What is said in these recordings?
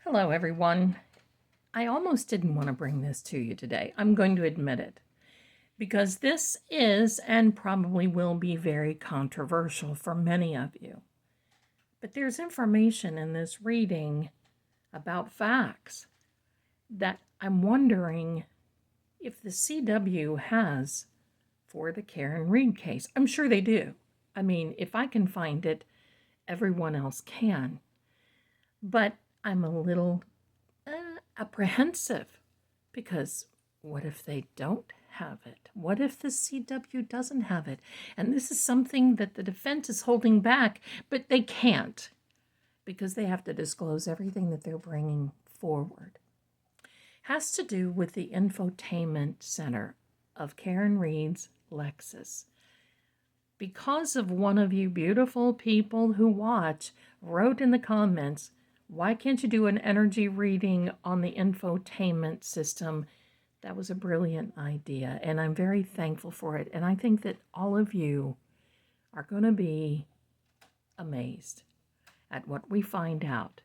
Hello, everyone. I almost didn't want to bring this to you today. I'm going to admit it, because this is and probably will be very controversial for many of you. But there's information in this reading about facts that I'm wondering if the CW has for the Karen Reed case. I'm sure they do. I mean, if I can find it, everyone else can. But I'm a little apprehensive, because what if they don't have it? What if the CW doesn't have it? And this is something that the defense is holding back, but they can't, because they have to disclose everything that they're bringing forward. Has to do with the infotainment center of Karen Reed's Lexus. Because of one of you beautiful people who watch wrote in the comments, why can't you do an energy reading on the infotainment system? That was a brilliant idea, and I'm very thankful for it. And I think that all of you are going to be amazed at what we find out.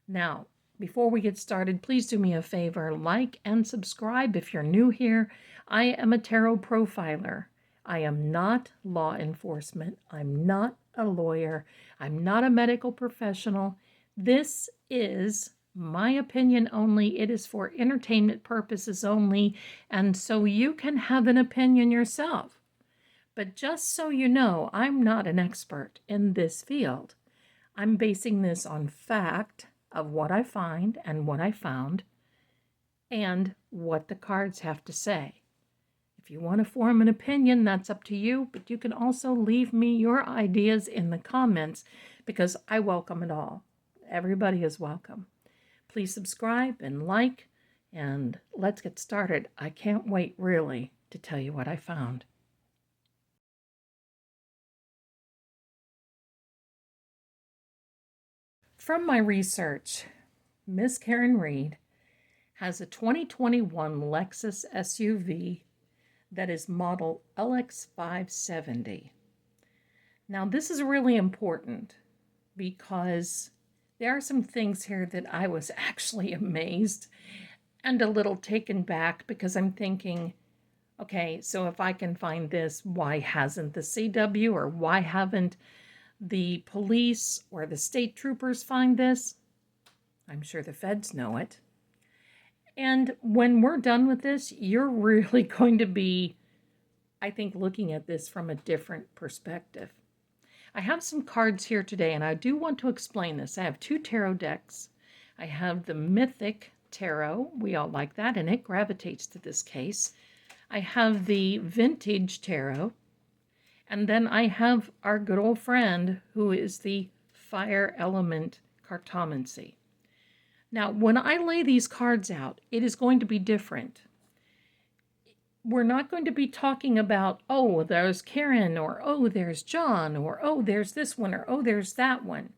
Now, before we get started, please do me a favor, like and subscribe if you're new here. I am a tarot profiler. I am not law enforcement. I'm not a lawyer. I'm not a medical professional. This is my opinion only. It is for entertainment purposes only, and so you can have an opinion yourself. But just so you know, I'm not an expert in this field. I'm basing this on fact of what I find and what I found and what the cards have to say. If you want to form an opinion, that's up to you, but you can also leave me your ideas in the comments, because I welcome it all. Everybody is welcome. Please subscribe and like, and let's get started. I can't wait, really, to tell you what I found. From my research, Miss Karen Reed has a 2021 Lexus SUV that is model LX 570. Now, this is really important because there are some things here that I was actually amazed and a little taken back, because I'm thinking, okay, so if I can find this, why hasn't the CW or why haven't the police or the state troopers find this? I'm sure the feds know it. And when we're done with this, you're really going to be, I think, looking at this from a different perspective. I have some cards here today, and I do want to explain this. I have two tarot decks. I have the Mythic Tarot. We all like that, and it gravitates to this case. I have the Vintage Tarot. And then I have our good old friend, who is the Fire Element Cartomancy. Now, when I lay these cards out, it is going to be different. We're not going to be talking about, oh, there's Karen, or oh, there's John, or oh, there's this one, or oh, there's that one.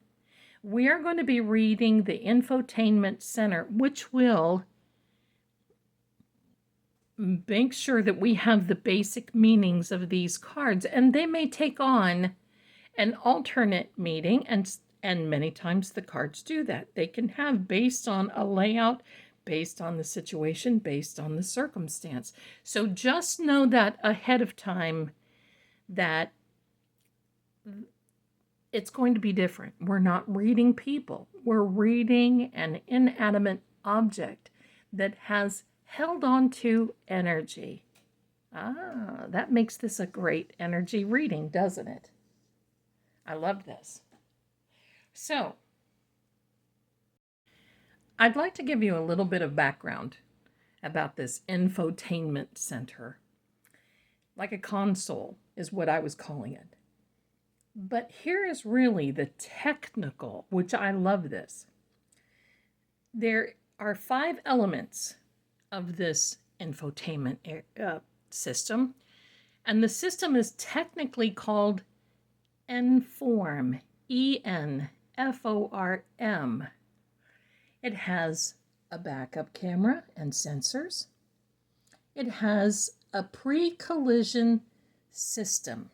We are going to be reading the Infotainment Center, which will make sure that we have the basic meanings of these cards, and they may take on an alternate meaning, and many times the cards do that. They can have based on a layout, based on the situation, based on the circumstance. So just know that ahead of time, that it's going to be different. We're not reading people. We're reading an inanimate object that has held on to energy. That makes this a great energy reading, doesn't it? I love this. So, I'd like to give you a little bit of background about this infotainment center. Like a console is what I was calling it. But here is really the technical, which I love this. There are 5 elements of this infotainment system, and the system is technically called Enform, ENFORM. It has a backup camera and sensors. It has a pre-collision system.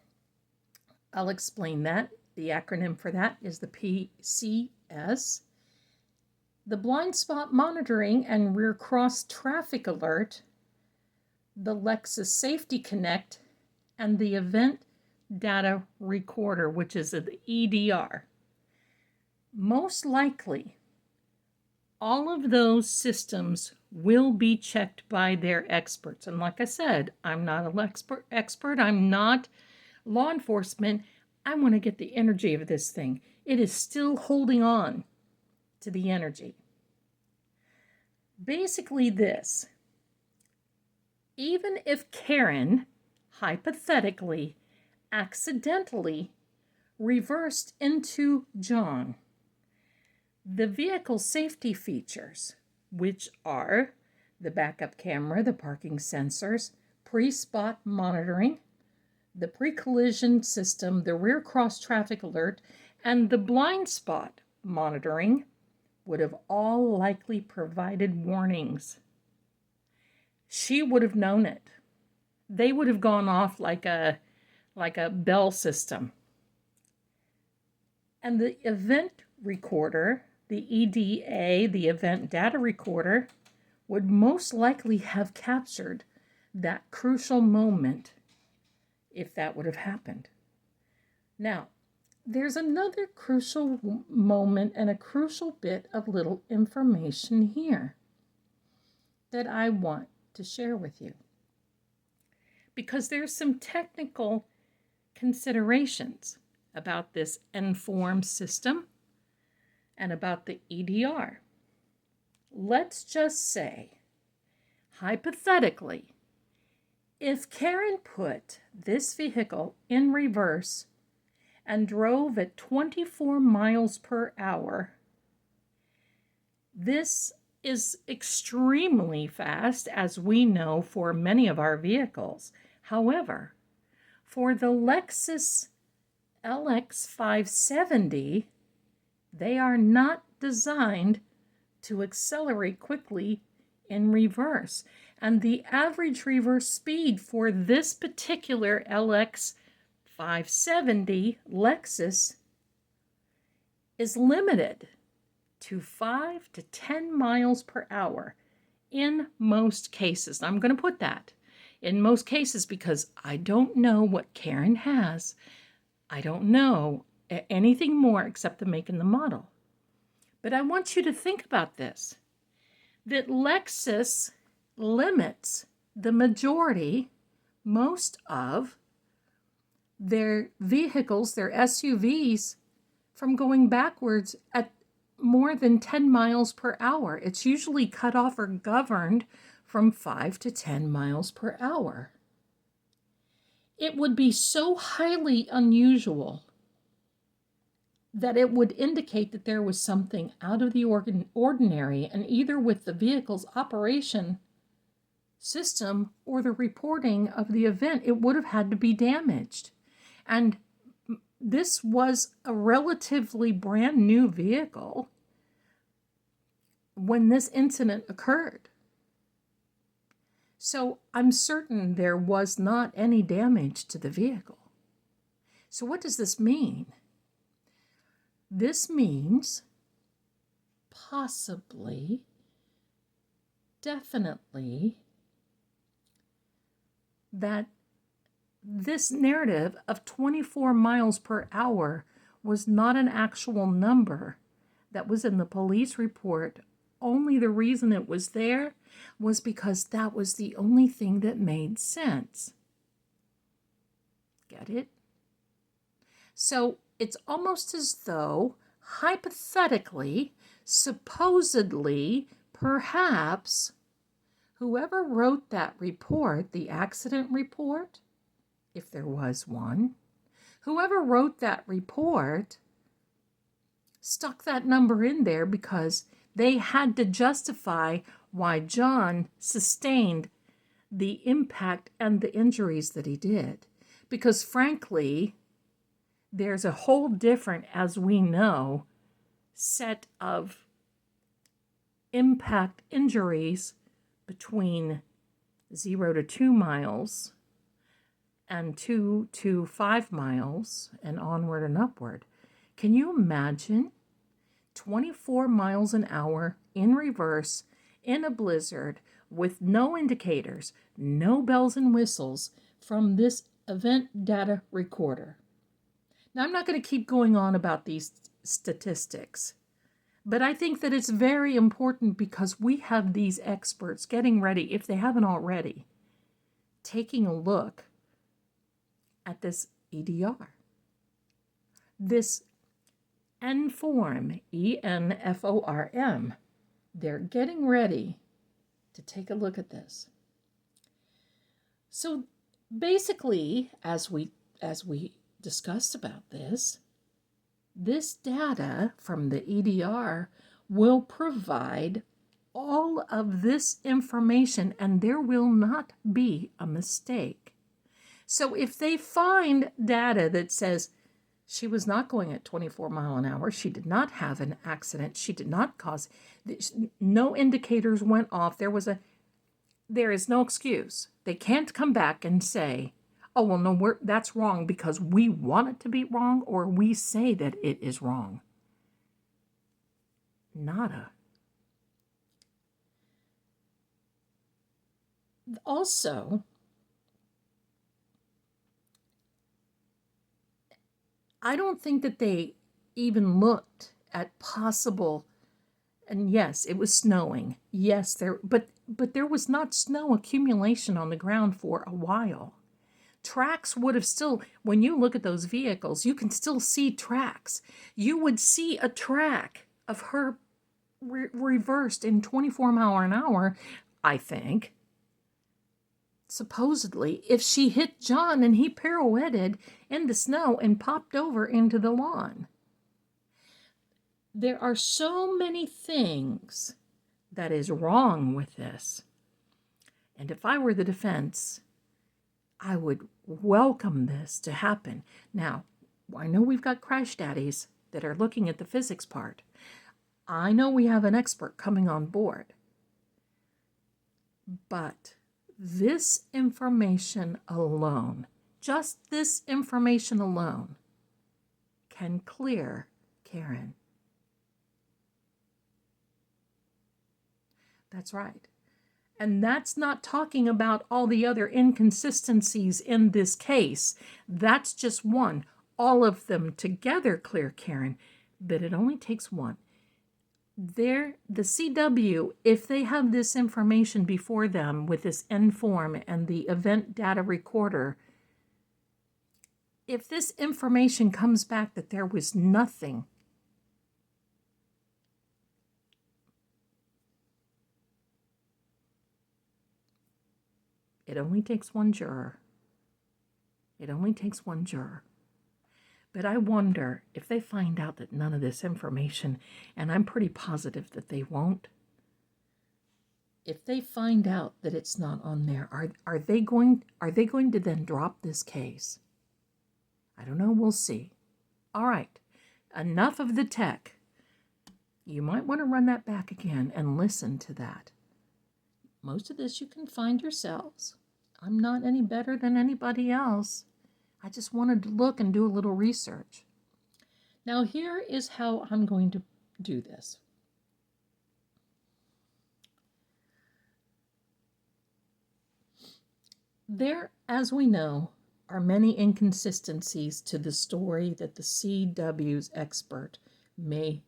I'll explain that. The acronym for that is the PCS. the blind spot monitoring and rear cross traffic alert, the Lexus Safety Connect, and the event data recorder, which is an EDR. Most likely, all of those systems will be checked by their experts. And like I said, I'm not an expert. I'm not law enforcement. I want to get the energy of this thing. It is still holding on to the energy. Basically this, even if Karen, hypothetically, accidentally reversed into John, the vehicle safety features, which are the backup camera, the parking sensors, pre-spot monitoring, the pre-collision system, the rear cross traffic alert, and the blind spot monitoring, would have all likely provided warnings. She would have known it. They would have gone off like a bell system. And the event recorder, the EDA, the event data recorder, would most likely have captured that crucial moment if that would have happened. Now, there's another crucial moment and a crucial bit of little information here that I want to share with you, because there's some technical considerations about this Inform system and about the EDR. Let's just say, hypothetically, if Karen put this vehicle in reverse and drove at 24 miles per hour, this is extremely fast, as we know, for many of our vehicles. However, for the Lexus LX 570, they are not designed to accelerate quickly in reverse. And the average reverse speed for this particular LX 570 Lexus is limited to 5 to 10 miles per hour in most cases. I'm going to put that in most cases because I don't know what Karen has. I don't know anything more except the make and the model. But I want you to think about this, that Lexus limits the majority, most of their vehicles, their SUVs, from going backwards at more than 10 miles per hour. It's usually cut off or governed from 5 to 10 miles per hour. It would be so highly unusual that it would indicate that there was something out of the ordinary, and either with the vehicle's operation system or the reporting of the event, it would have had to be damaged. And this was a relatively brand new vehicle when this incident occurred. So I'm certain there was not any damage to the vehicle. So what does this mean? This means possibly, definitely, that this narrative of 24 miles per hour was not an actual number that was in the police report. Only the reason it was there was because that was the only thing that made sense. Get it? So it's almost as though, hypothetically, supposedly, perhaps, whoever wrote that report, the accident report, if there was one, whoever wrote that report stuck that number in there because they had to justify why John sustained the impact and the injuries that he did. Because frankly, there's a whole different, as we know, set of impact injuries between 0 to 2 miles and 2 to 5 miles and onward and upward. Can you imagine 24 miles an hour in reverse in a blizzard with no indicators, no bells and whistles from this event data recorder. Now, I'm not going to keep going on about these statistics, but I think that it's very important because we have these experts getting ready, if they haven't already, taking a look at this EDR. This Enform, ENFORM. They're getting ready to take a look at this. So basically, as we discussed about this data from the EDR will provide all of this information, and there will not be a mistake. So if they find data that says she was not going at 24 miles an hour, she did not have an accident, she did not cause, no indicators went off, there is no excuse. They can't come back and say, oh, well, no, that's wrong because we want it to be wrong, or we say that it is wrong. Nada. Also, I don't think that they even looked at possible, and yes, it was snowing. Yes, but there was not snow accumulation on the ground for a while. Tracks would have still, when you look at those vehicles, you can still see tracks. You would see a track of her reversed in 24 miles an hour, I think. Supposedly, if she hit John and he pirouetted in the snow and popped over into the lawn. There are so many things that is wrong with this. And if I were the defense, I would welcome this to happen. Now, I know we've got crash daddies that are looking at the physics part. I know we have an expert coming on board. But this information alone, just this information alone, can clear Karen. That's right. And that's not talking about all the other inconsistencies in this case. That's just one. All of them together clear Karen, but it only takes one. The CW, if they have this information before them with this Enform and the event data recorder, if this information comes back that there was nothing, it only takes one juror. It only takes one juror. But I wonder if they find out that none of this information, and I'm pretty positive that they won't, if they find out that it's not on there, are they going to then drop this case? I don't know, we'll see. All right, enough of the tech. You might want to run that back again and listen to that. Most of this you can find yourselves. I'm not any better than anybody else. I just wanted to look and do a little research. Now, here is how I'm going to do this. There, as we know, are many inconsistencies to the story that the CW's expert may,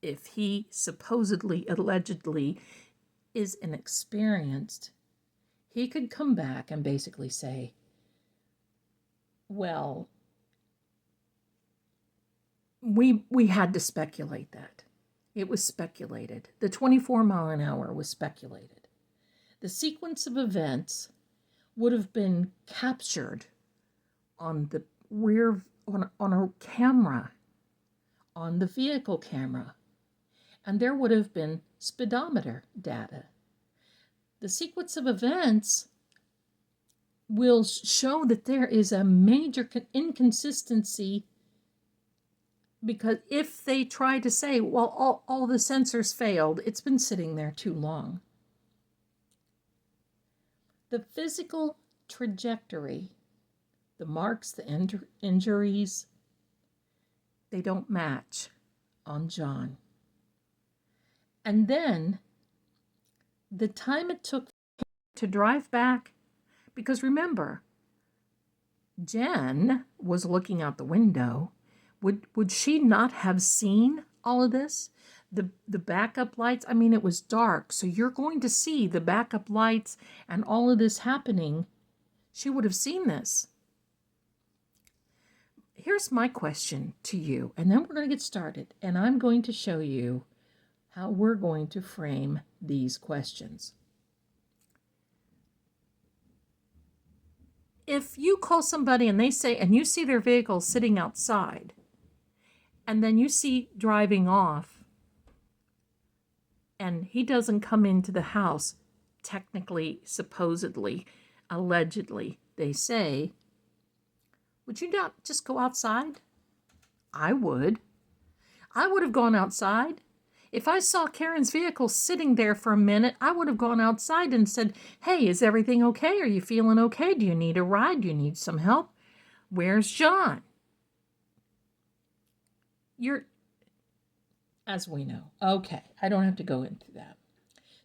if he supposedly, allegedly, is inexperienced, he could come back and basically say, well, we had to speculate that. It was speculated. The 24 mile an hour was speculated. The sequence of events would have been captured on the rear, on a camera, on the vehicle camera, and there would have been speedometer data. The sequence of events will show that there is a major inconsistency, because if they try to say, well, all the sensors failed, it's been sitting there too long. The physical trajectory, the marks, the injuries, they don't match on John. And then the time it took to drive back, because remember, Jen was looking out the window. Would she not have seen all of this? The backup lights, I mean, it was dark, so you're going to see the backup lights and all of this happening. She would have seen this. Here's my question to you, and then we're going to get started, and I'm going to show you how we're going to frame these questions. If you call somebody and they say, and you see their vehicle sitting outside, and then you see driving off, and he doesn't come into the house, technically, supposedly, allegedly, they say, would you not just go outside? I would. I would have gone outside. If I saw Karen's vehicle sitting there for a minute, I would have gone outside and said, hey, is everything okay? Are you feeling okay? Do you need a ride? Do you need some help? Where's John? As we know. Okay, I don't have to go into that.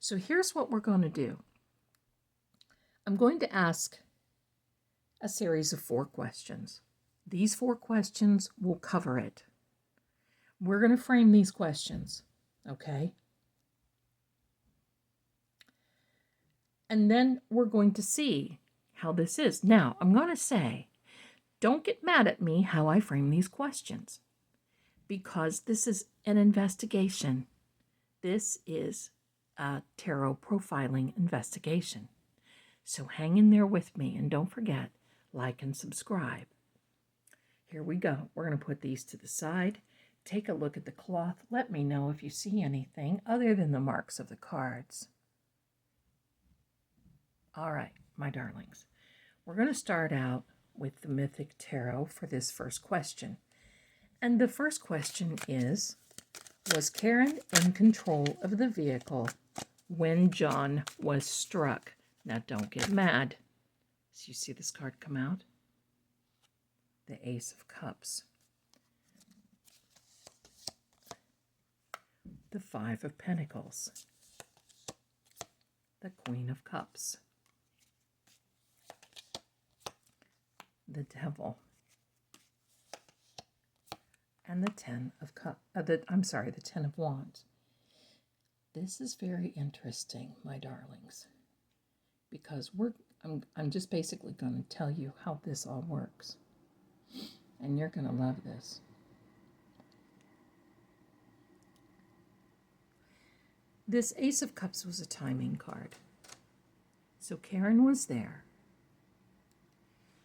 So here's what we're going to do. I'm going to ask a series of 4 questions. These 4 questions will cover it. We're going to frame these questions, okay? And then we're going to see how this is. Now, I'm going to say, don't get mad at me how I frame these questions, because this is an investigation. This is a tarot profiling investigation. So hang in there with me, and don't forget, like and subscribe. Here we go. We're going to put these to the side. Take a look at the cloth. Let me know if you see anything other than the marks of the cards. All right, my darlings. We're going to start out with the Mythic Tarot for this first question. And the first question is, was Karen in control of the vehicle when John was struck? Now, don't get mad. So you see this card come out? The Ace of Cups. The Five of Pentacles. The Queen of Cups. The Devil. And the Ten of Cups. The Ten of Wands. This is very interesting, my darlings, because I'm just basically going to tell you how this all works. And you're going to love this. This Ace of Cups was a timing card. So Karen was there.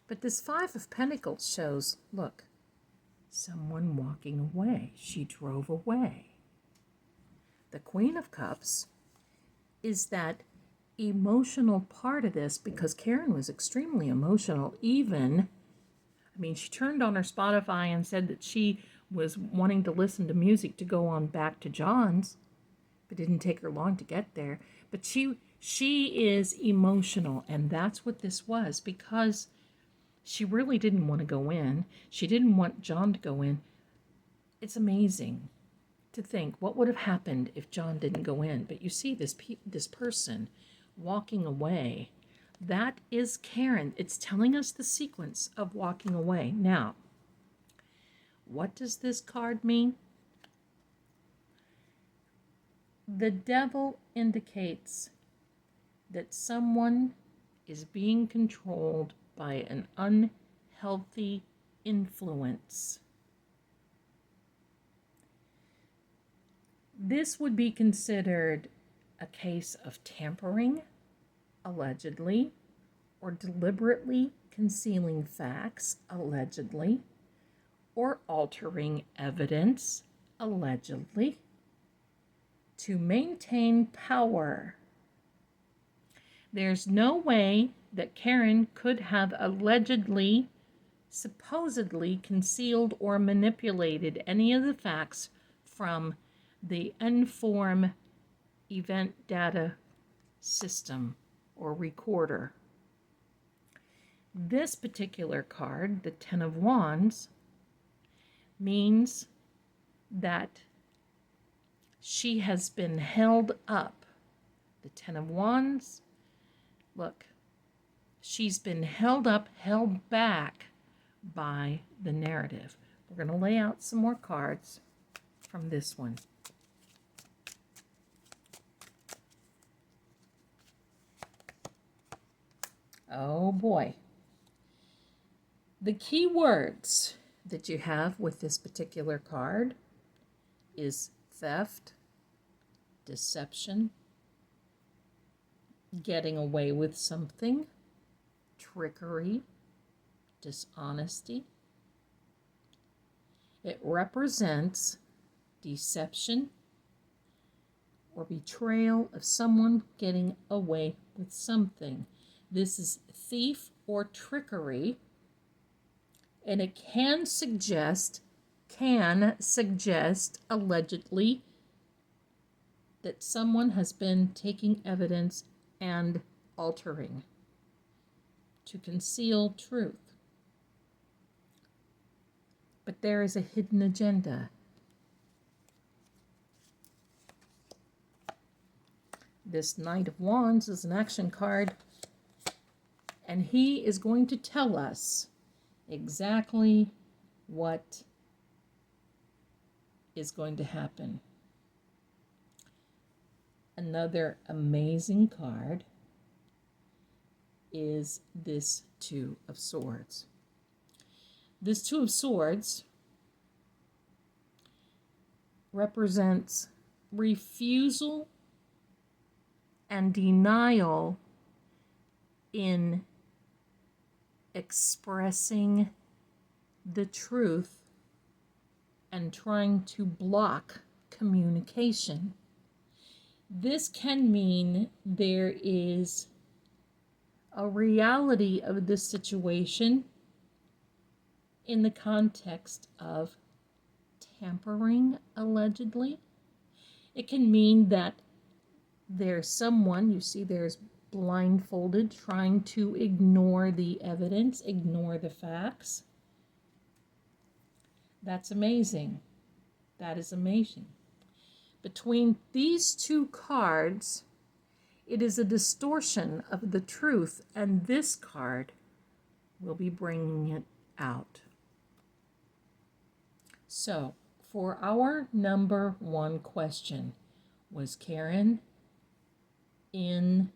But this Five of Pentacles shows, look, someone walking away. She drove away. The Queen of Cups is that emotional part of this, because Karen was extremely emotional. She turned on her Spotify and said that she was wanting to listen to music to go on back to John's, but it didn't take her long to get there. But she is emotional, and that's what this was, because she really didn't want to go in. She didn't want John to go in. It's amazing to think what would have happened if John didn't go in. But you see this person walking away. That is Karen. It's telling us the sequence of walking away. Now, what does this card mean? The Devil indicates that someone is being controlled by an unhealthy influence. This would be considered a case of tampering, allegedly, or deliberately concealing facts, allegedly, or altering evidence, allegedly, to maintain power. There's no way that Karen could have allegedly, supposedly concealed or manipulated any of the facts from the Inform event data system or recorder. This particular card, the Ten of Wands, means that She has been held up. The Ten of Wands, look, she's been held up, held back by the narrative. We're going to lay out some more cards from this one. Oh boy. The key words that you have with this particular card is theft, deception, getting away with something, trickery, dishonesty. It represents deception or betrayal of someone getting away with something. This is thief or trickery, and it can suggest allegedly that someone has been taking evidence and altering to conceal truth. But there is a hidden agenda. This Knight of Wands is an action card, and he is going to tell us exactly what is going to happen. Another amazing card is this Two of Swords. This Two of Swords represents refusal and denial in expressing the truth and trying to block communication. This can mean there is a reality of this situation in the context of tampering, allegedly. It can mean that there's someone, you see there's blindfolded, trying to ignore the evidence, ignore the facts. That's amazing. That is amazing. Between these two cards, it is a distortion of the truth, and this card will be bringing it out. So, for our number one question, was Karen in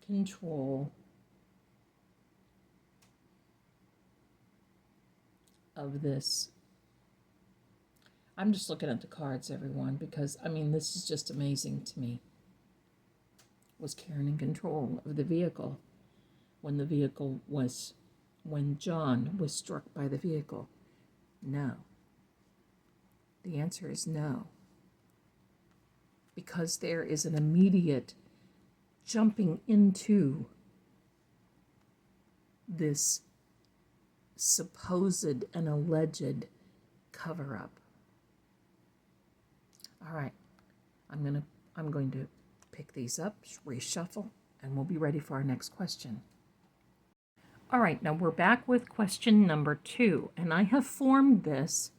control of this? I'm just looking at the cards, everyone, because, I mean, this is just amazing to me. Was Karen in control of the vehicle when John was struck by the vehicle? No. The answer is no. Because there is an immediate jumping into this supposed and alleged cover-up. All right, I'm going to pick these up, reshuffle, and we'll be ready for our next question. All right, now we're back with question number 2, and I have formed this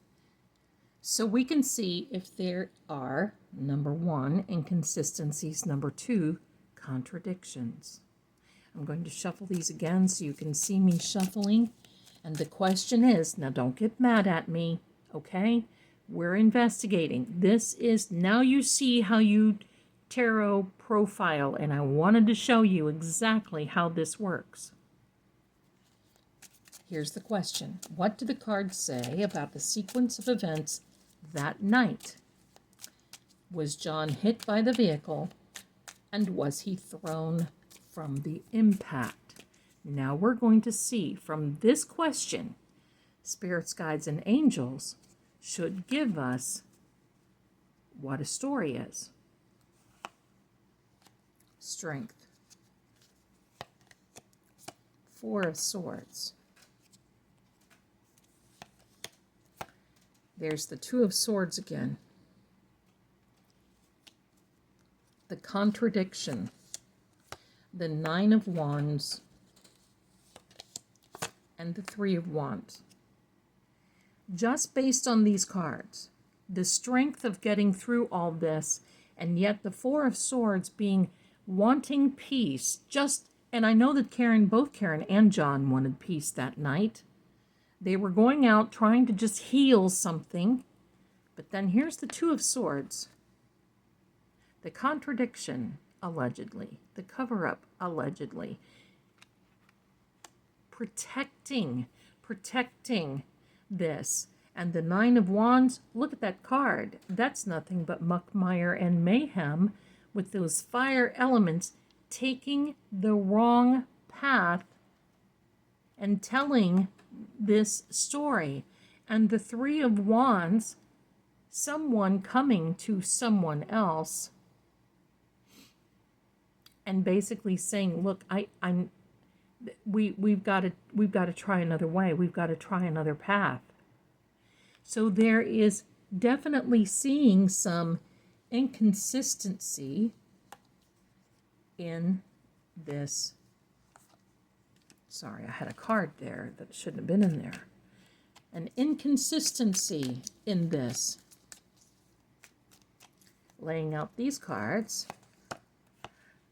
so we can see if there are, number 1, inconsistencies, number 2, contradictions. I'm going to shuffle these again so you can see me shuffling. And the question is, now don't get mad at me, okay? We're investigating. This is, now you see how you tarot profile, and I wanted to show you exactly how this works. Here's the question. What do the cards say about the sequence of events that night? Was John hit by the vehicle, and was he thrown from the impact? Now we're going to see from this question, spirits, guides, and angels should give us what a story is. Strength. 4 of Swords. There's the 2 of Swords again. The contradiction. The 9 of Wands. And the 3 of Wands. Just based on these cards, the strength of getting through all this, and yet the Four of Swords being wanting peace. And I know that both Karen and John wanted peace that night. They were going out trying to just heal something. But then here's the Two of Swords. The contradiction, allegedly. The cover-up, allegedly. Protecting this. And the Nine of Wands, look at that card. That's nothing but muck, mire, and mayhem with those fire elements taking the wrong path and telling this story. And the Three of Wands, someone coming to someone else and basically saying, look, we've got to try another way. We've got to try another path. So there is definitely seeing some inconsistency in this. Sorry, I had a card there that shouldn't have been in there. An inconsistency in this. Laying out these cards.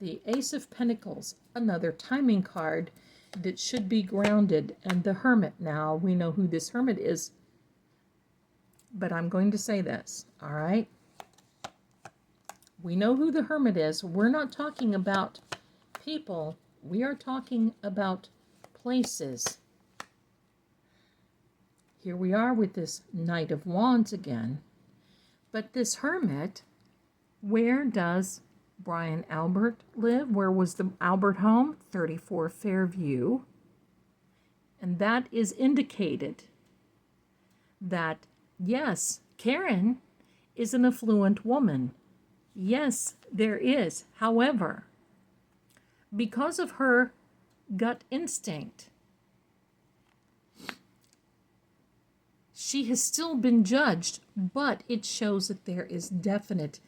The Ace of Pentacles, another timing card that should be grounded. And the Hermit. Now, we know who this Hermit is. But I'm going to say this, all right? We know who the Hermit is. We're not talking about people. We are talking about places. Here we are with this Knight of Wands again. But this Hermit, where does Brian Albert live? Where was the Albert home? 34 Fairview. And that is indicated that, yes, Karen is an affluent woman. Yes, there is. However, because of her gut instinct, she has still been judged, but it shows that there is definite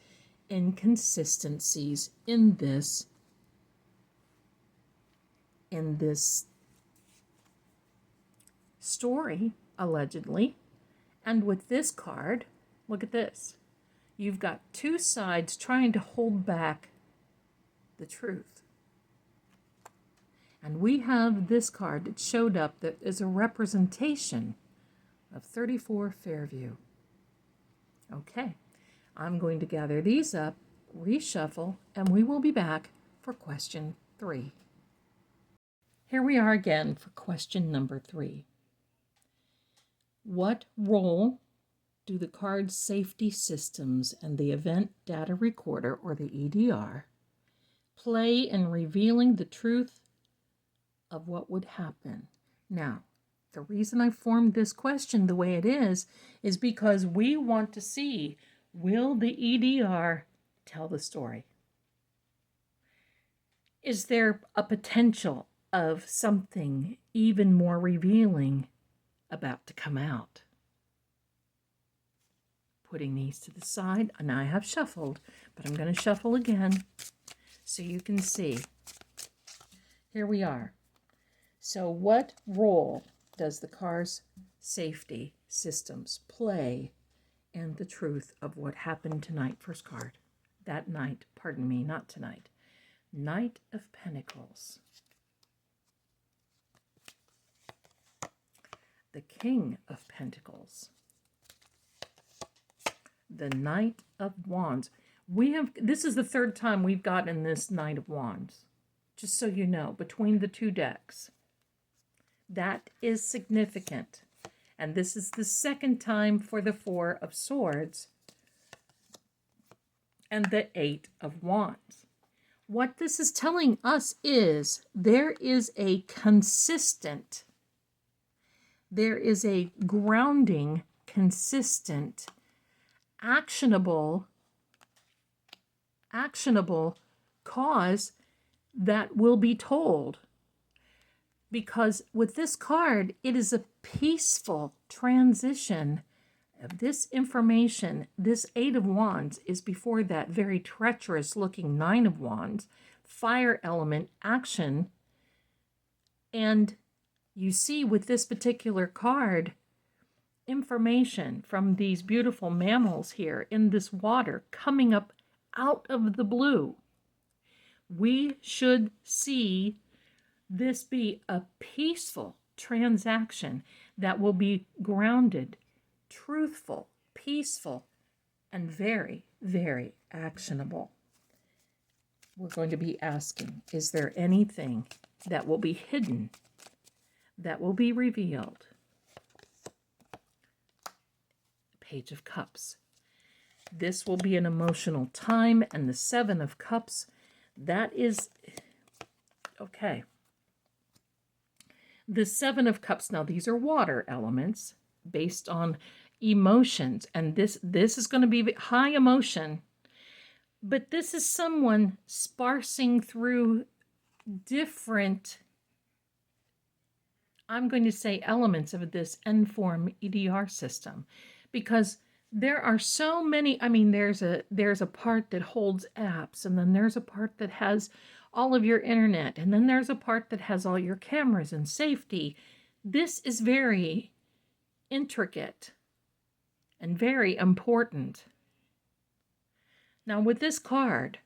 inconsistencies in this story, allegedly. And with this card, look at this. You've got two sides trying to hold back the truth. And we have this card that showed up that is a representation of 34 Fairview. Okay, I'm going to gather these up, reshuffle, and we will be back for question 3. Here we are again for question number 3. What role do the card's safety systems and the event data recorder, or the EDR, play in revealing the truth of what would happen? Now, the reason I formed this question the way it is because we want to see, will the EDR tell the story? Is there a potential of something even more revealing about to come out? Putting these to the side, and I have shuffled, but I'm going to shuffle again so you can see. Here we are. So what role does the car's safety systems play in the truth of what happened tonight? First card. That night, pardon me, not tonight. Knight of Pentacles. The King of Pentacles. The Knight of Wands. This is the third time we've gotten this Knight of Wands. Just so you know, between the two decks. That is significant. And this is the second time for the Four of Swords and the Eight of Wands. What this is telling us is there is a grounding, consistent, actionable cause that will be told. Because with this card, it is a peaceful transition of this information. This Eight of Wands is before that very treacherous looking Nine of Wands, fire element action. And you see with this particular card, information from these beautiful mammals here in this water coming up out of the blue. We should see this be a peaceful transaction that will be grounded, truthful, peaceful, and very, very actionable. We're going to be asking, is there anything that will be hidden, that will be revealed? Page of Cups. This will be an emotional time, and the Seven of Cups, that is, okay. The Seven of Cups, now these are water elements based on emotions, and this is going to be high emotion, but this is someone sparsing through different, I'm going to say, elements of this N-form EDR system, because there are so many. I mean, there's a part that holds apps, and then there's a part that has all of your internet, and then there's a part that has all your cameras and safety. This is very intricate and very important. Now, with this card,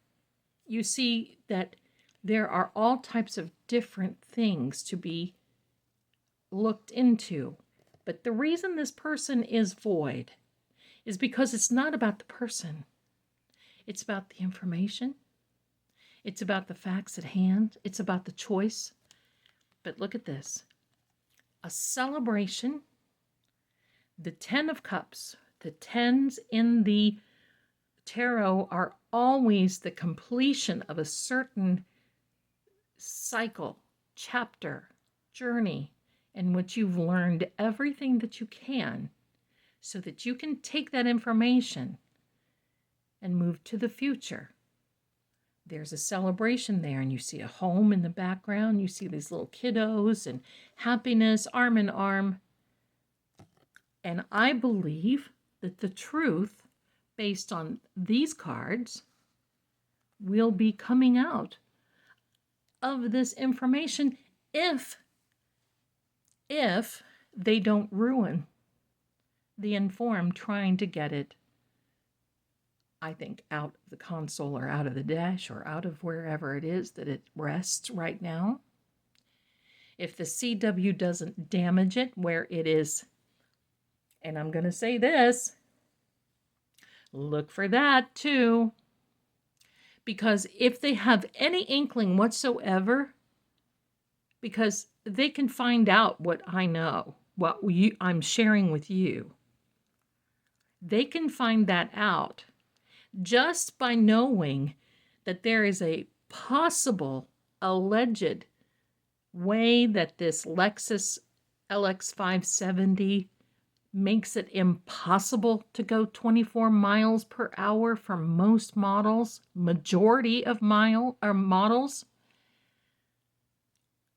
you see that there are all types of different things to be looked into. But the reason this person is void is because it's not about the person. It's about the information. It's about the facts at hand. It's about the choice. But look at this. A celebration. The Ten of Cups. The tens in the tarot are always the completion of a certain cycle, chapter, journey, in which you've learned everything that you can so that you can take that information and move to the future. There's a celebration there, and you see a home in the background. You see these little kiddos and happiness, arm in arm. And I believe that the truth, based on these cards, will be coming out of this information if they don't ruin the informed trying to get it, I think, out of the console or out of the dash or out of wherever it is that it rests right now. If the CW doesn't damage it where it is, and I'm going to say this, look for that too. Because if they have any inkling whatsoever, because they can find out what I know, what I'm sharing with you. They can find that out just by knowing that there is a possible, alleged way that this Lexus LX 570 makes it impossible to go 24 miles per hour for most models, majority of models.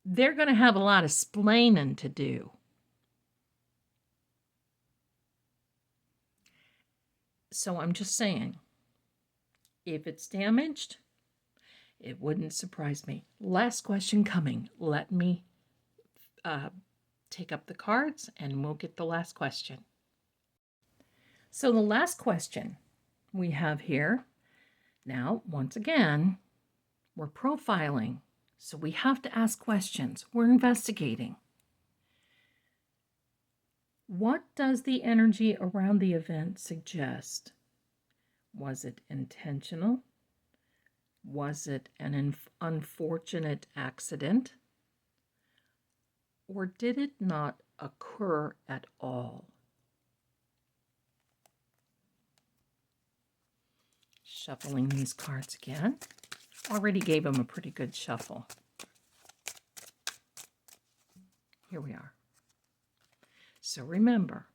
They're going to have a lot of splaining to do. So I'm just saying, if it's damaged, it wouldn't surprise me. Last question coming. Let me take up the cards and we'll get the last question. So the last question we have here, now, once again, we're profiling. So we have to ask questions. We're investigating. What does the energy around the event suggest? Was it intentional? Was it an unfortunate accident? Or did it not occur at all? Shuffling these cards again. Already gave them a pretty good shuffle. Here we are. So remember,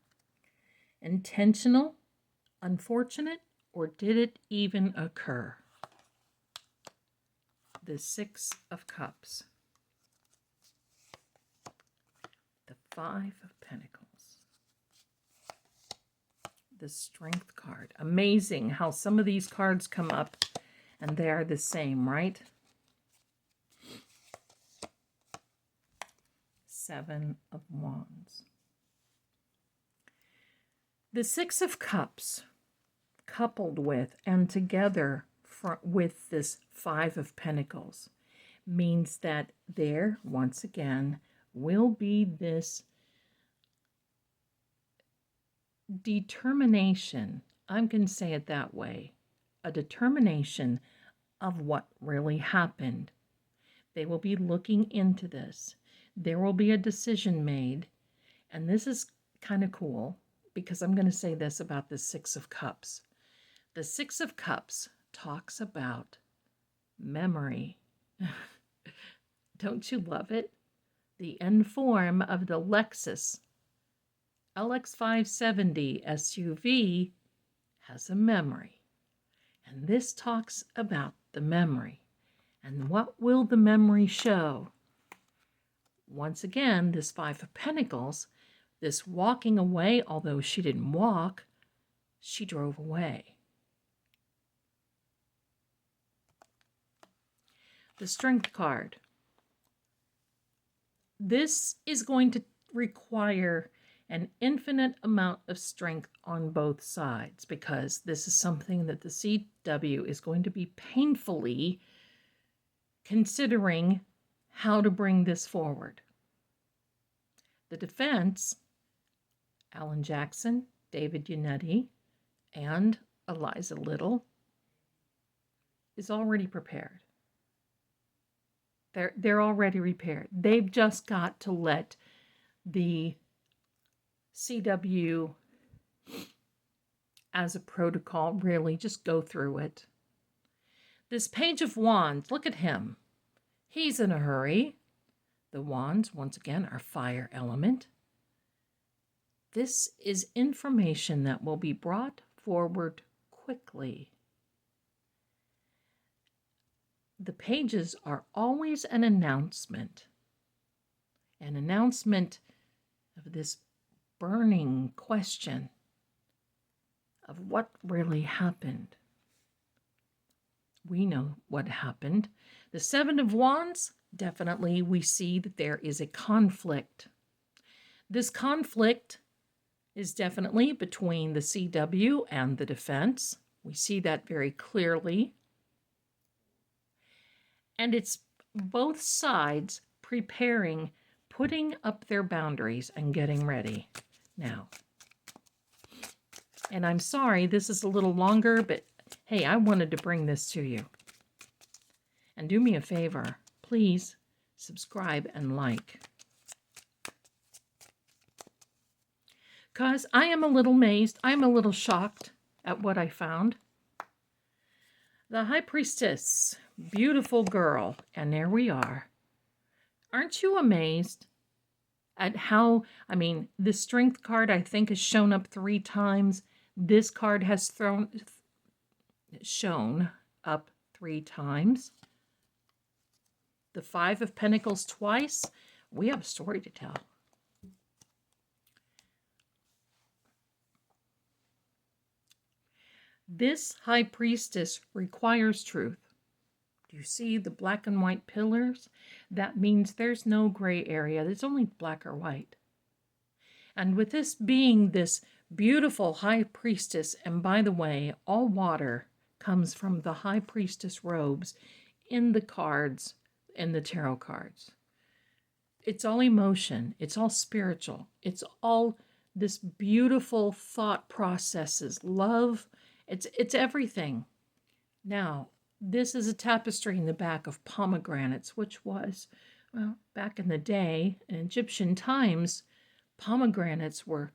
intentional, unfortunate, or did it even occur? The Six of Cups. The Five of Pentacles. The Strength card. Amazing how some of these cards come up and they are the same, right? Seven of Wands. The Six of Cups, coupled with and together with this Five of Pentacles, means that there, once again, will be this determination. I'm going to say it that way. A determination of what really happened. They will be looking into this. There will be a decision made. And this is kind of cool because I'm going to say this about the Six of Cups. The Six of Cups talks about memory. Don't you love it? The end form of the Lexus LX 570 SUV has a memory. And this talks about the memory. And what will the memory show? Once again, this Five of Pentacles, this walking away, although she didn't walk, she drove away. The Strength card. This is going to require an infinite amount of strength on both sides because this is something that the CW is going to be painfully considering how to bring this forward. The defense, Alan Jackson, David Unetti, and Eliza Little, is already prepared. They're already prepared. They've just got to let the CW as a protocol really just go through it. This Page of Wands, look at him. He's in a hurry. The wands, once again, are fire element. This is information that will be brought forward quickly. The pages are always an announcement of this burning question of what really happened. We know what happened. The Seven of Wands, definitely we see that there is a conflict. This conflict is definitely between the CW and the defense. We see that very clearly. And it's both sides preparing, putting up their boundaries and getting ready now. And I'm sorry, this is a little longer, but hey, I wanted to bring this to you. And do me a favor, please subscribe and like. Because I am a little amazed, I'm a little shocked at what I found. The High Priestess, beautiful girl, and there we are. Aren't you amazed at how, the Strength card I think has shown up 3 times. This card has shown up 3 times. The Five of Pentacles twice. We have a story to tell. This High Priestess requires truth. Do you see the black and white pillars? That means there's no gray area. There's only black or white. And with this being this beautiful High Priestess, and by the way, all water comes from the High Priestess robes in the cards, in the tarot cards. It's all emotion. It's all spiritual. It's all this beautiful thought processes, love. It's everything. Now, this is a tapestry in the back of pomegranates, which was, well, back in the day, in Egyptian times, pomegranates were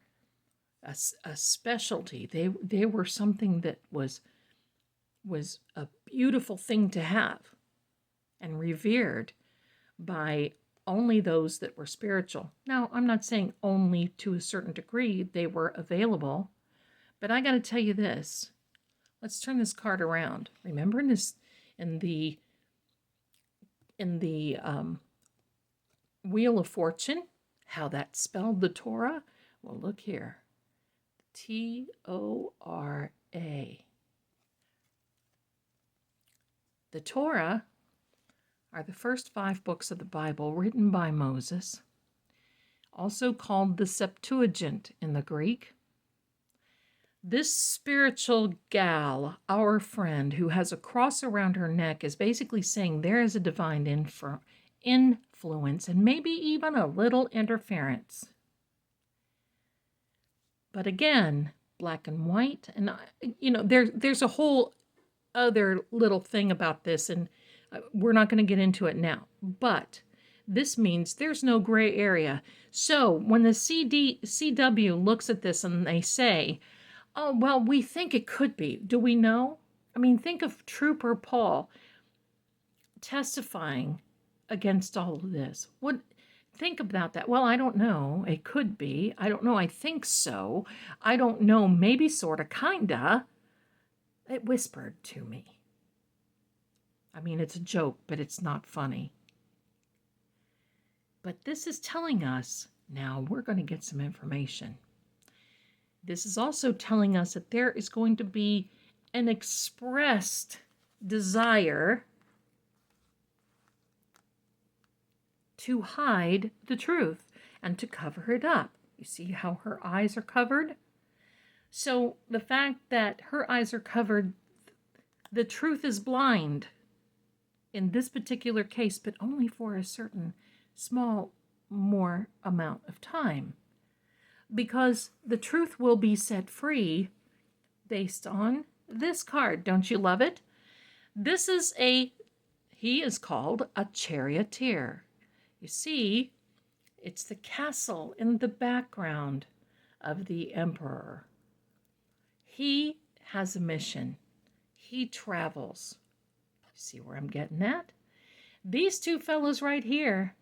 a specialty. They were something that was a beautiful thing to have and revered by only those that were spiritual. Now, I'm not saying only to a certain degree they were available, but I got to tell you this. Let's turn this card around. Remember in the Wheel of Fortune, how that spelled the Torah? Well, look here. T-O-R-A. The Torah are the first 5 books of the Bible written by Moses, also called the Septuagint in the Greek. This spiritual gal, our friend who has a cross around her neck, is basically saying there is a divine influence and maybe even a little interference. But again, black and white, and there's a whole other little thing about this, and we're not going to get into it now. But this means there's no gray area. So when the CW looks at this and they say, oh, well, we think it could be. Do we know? I mean, think of Trooper Paul testifying against all of this. Think about that. Well, I don't know. It could be. I don't know. I think so. I don't know. Maybe, sort of, kinda. It whispered to me. I mean, it's a joke, but it's not funny. But this is telling us, now we're going to get some information. This is also telling us that there is going to be an expressed desire to hide the truth and to cover it up. You see how her eyes are covered? So the fact that her eyes are covered, the truth is blind in this particular case, but only for a certain small more amount of time. Because the truth will be set free based on this card. Don't you love it? This is he is called a charioteer. You see, it's the castle in the background of the emperor. He has a mission. He travels. You see where I'm getting at? These two fellows right here,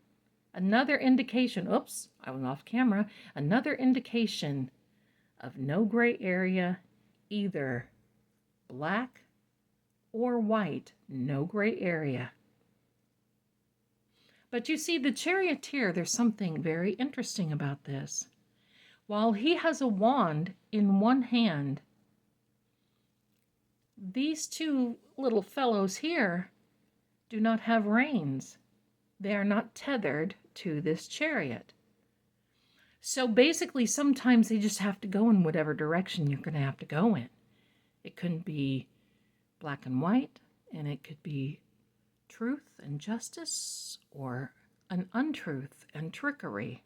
another indication, oops, I went off camera, another indication of no gray area, either black or white, no gray area. But you see, the charioteer, there's something very interesting about this. While he has a wand in one hand, these two little fellows here do not have reins. They are not tethered to this chariot. So basically, sometimes they just have to go in whatever direction you're going to have to go in. It couldn't be black and white, and it could be truth and justice, or an untruth and trickery.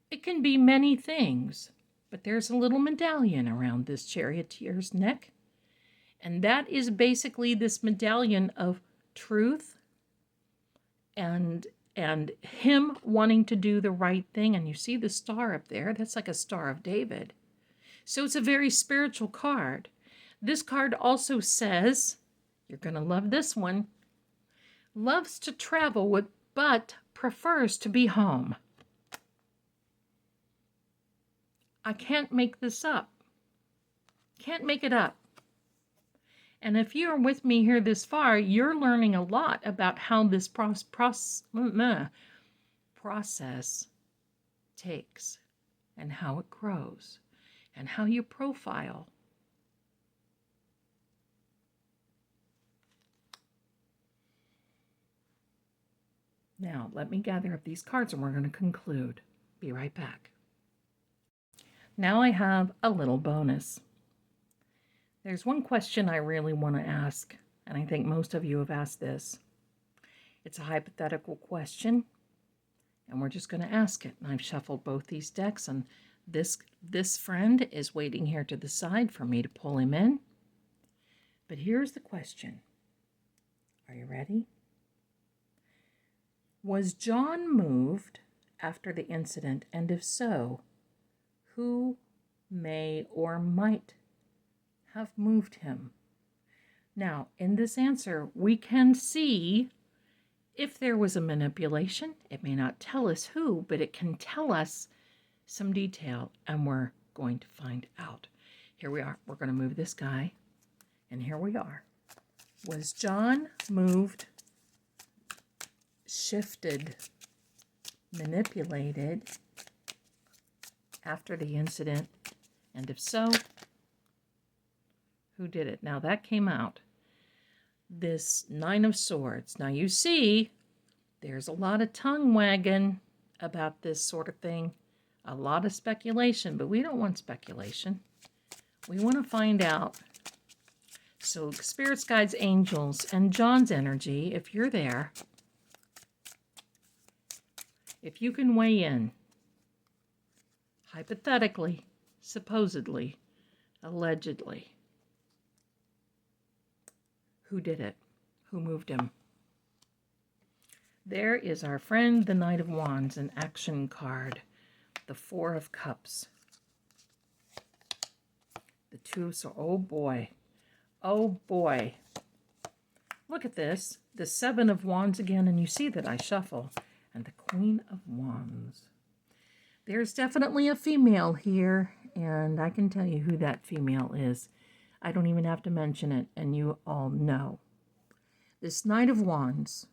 It can be many things, but there's a little medallion around this charioteer's neck, and that is basically this medallion of truth and him wanting to do the right thing. And you see the star up there, that's like a Star of David. So it's a very spiritual card. This card also says, you're going to love this one, loves to travel but prefers to be home. I can't make this up. Can't make it up. And if you're with me here this far, you're learning a lot about how this process takes, and how it grows, and how you profile. Now, let me gather up these cards and we're going to conclude. Be right back. Now I have a little bonus. There's one question I really want to ask, and I think most of you have asked this. It's a hypothetical question, and we're just going to ask it. And I've shuffled both these decks, and this friend is waiting here to the side for me to pull him in. But here's the question. Are you ready? Was John moved after the incident, and if so, who may or might have moved him? Now, in this answer, we can see if there was a manipulation. It may not tell us who, but it can tell us some detail, and we're going to find out. Here we are. We're going to move this guy, and here we are. Was John moved, shifted, manipulated after the incident, and if so, who did it? Now that came out. This Nine of Swords. Now you see, there's a lot of tongue wagging about this sort of thing. A lot of speculation, but we don't want speculation. We want to find out. So spirits, guides, angels, and John's energy, if you're there, if you can weigh in, hypothetically, supposedly, allegedly, who did it? Who moved him? There is our friend, the Knight of Wands, an action card. The Four of Cups. The Two of Swords. Oh boy. Oh boy. Look at this. The Seven of Wands again, and you see that I shuffle. And the Queen of Wands. There's definitely a female here, and I can tell you who that female is. I don't even have to mention it, and you all know. This Knight of Wands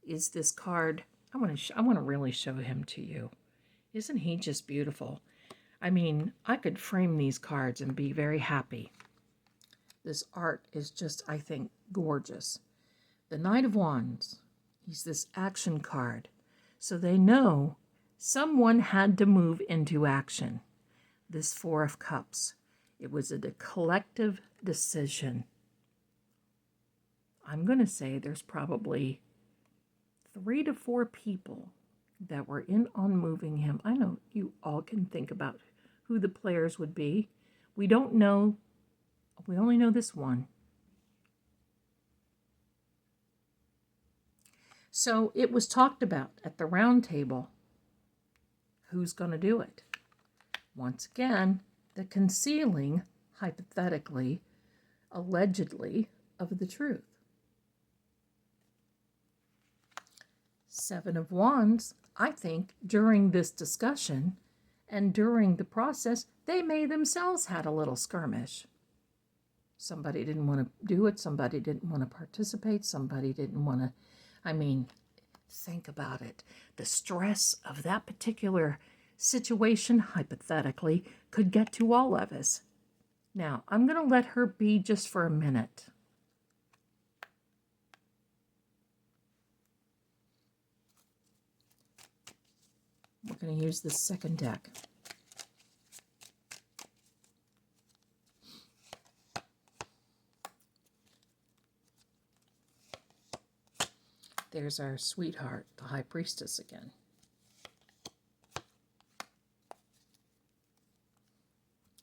is this card. I want to really show him to you. Isn't he just beautiful? I mean, I could frame these cards and be very happy. This art is just, I think, gorgeous. The Knight of Wands, he's this action card. So they know someone had to move into action. This Four of Cups. It was a collective decision. I'm going to say there's probably 3 to 4 people that were in on moving him. I know you all can think about who the players would be. We don't know. We only know this one. So it was talked about at the round table. Who's going to do it? Once again, the concealing, hypothetically, allegedly, of the truth. Seven of Wands, I think, during this discussion and during the process, they may themselves had a little skirmish. Somebody didn't want to do it. Somebody didn't want to participate. Somebody didn't want to, I mean, think about it. The stress of that particular situation, hypothetically, could get to all of us. Now, I'm going to let her be just for a minute. We're going to use the second deck. There's our sweetheart, the High Priestess again.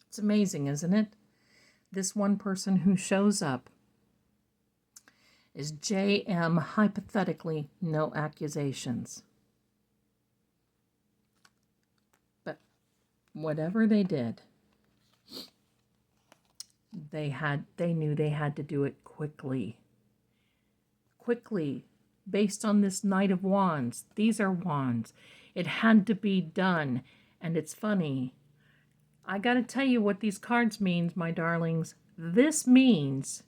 It's amazing, isn't it? This one person who shows up is J.M., hypothetically, no accusations. But whatever they did, they knew they had to do it quickly. Quickly, based on this Knight of Wands. These are wands. It had to be done. And it's funny. I got to tell you what these cards means, my darlings. This means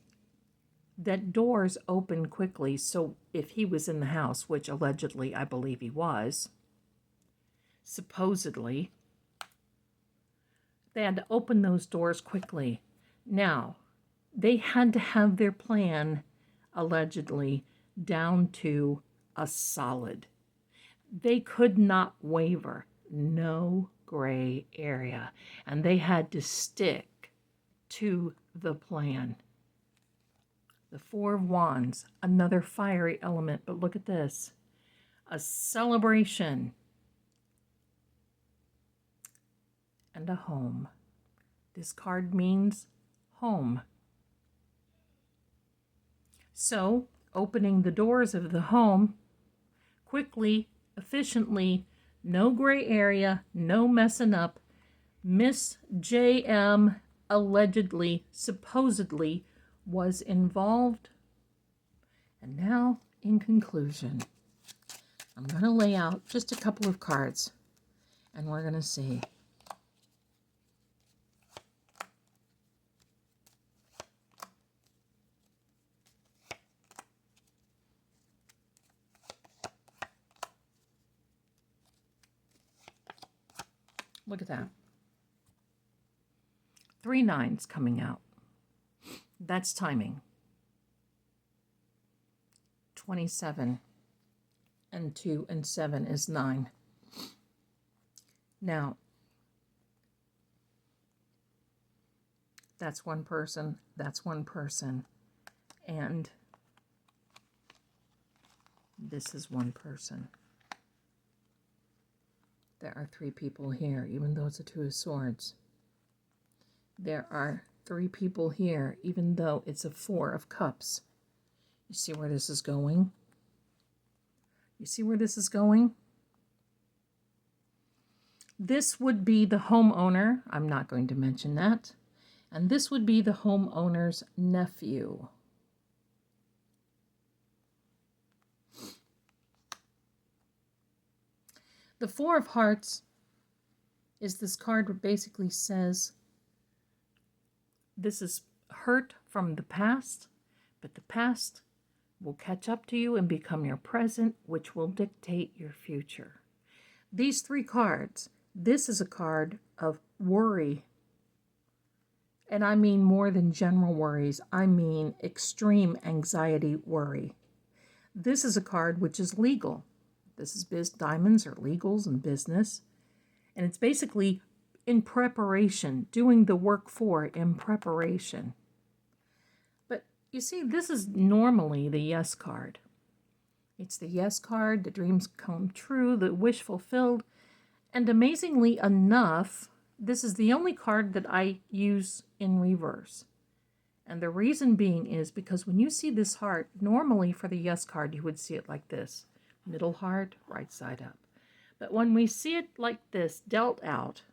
that doors open quickly. So if he was in the house, which allegedly I believe he was, supposedly, they had to open those doors quickly. Now, they had to have their plan, allegedly, down to a solid. They could not waver. No gray area. And they had to stick to the plan. The Four of Wands, another fiery element, but look at this. A celebration and a home. This card means home. So, opening the doors of the home quickly, efficiently, no gray area, no messing up. Miss J.M. allegedly, supposedly, was involved. And now, in conclusion, I'm going to lay out just a couple of cards, and we're going to see. Look at that. 3 9s coming out. That's timing. 27 and 2 and 7 is 9. Now, That's one person. That's one person. And this is one person. There are 3 people here, even though it's a 2 of swords. There are 3 people here, even though it's a 4 of cups. You see where this is going? You see where this is going? This would be the homeowner. I'm not going to mention that. And this would be the homeowner's nephew. The 4 of Hearts is this card that basically says this is hurt from the past, but the past will catch up to you and become your present, which will dictate your future. These 3 cards, this is a card of worry. And I mean more than general worries. I mean extreme anxiety worry. This is a card which is legal. This is diamonds or legals and business. And it's basically in preparation, doing the work for in preparation. But you see, this is normally the yes card. It's the yes card, the dreams come true, the wish fulfilled. And amazingly enough, this is the only card that I use in reverse. And the reason being is because when you see this heart, normally for the yes card, you would see it like this. Middle heart, right side up. But when we see it like this, dealt out,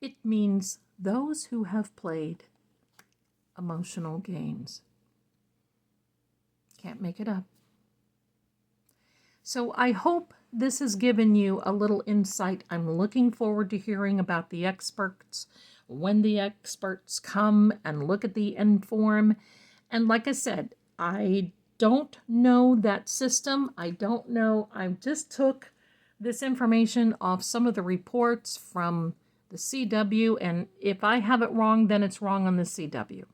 it means those who have played emotional games. Can't make it up. So I hope this has given you a little insight. I'm looking forward to hearing about the experts, when the experts come and look at the inform. And like I said, I don't know that system. I don't know. I just took this information off some of the reports from the CW, and if I have it wrong, then it's wrong on the CW.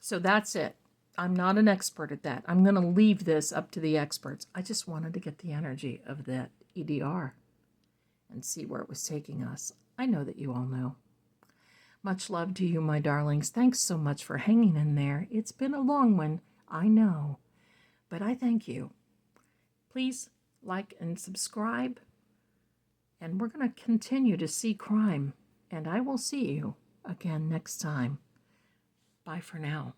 So that's it. I'm not an expert at that. I'm going to leave this up to the experts. I just wanted to get the energy of that EDR and see where it was taking us. I know that you all know. Much love to you, my darlings. Thanks so much for hanging in there. It's been a long one, I know, but I thank you. Please like and subscribe, and we're going to continue to see crime, and I will see you again next time. Bye for now.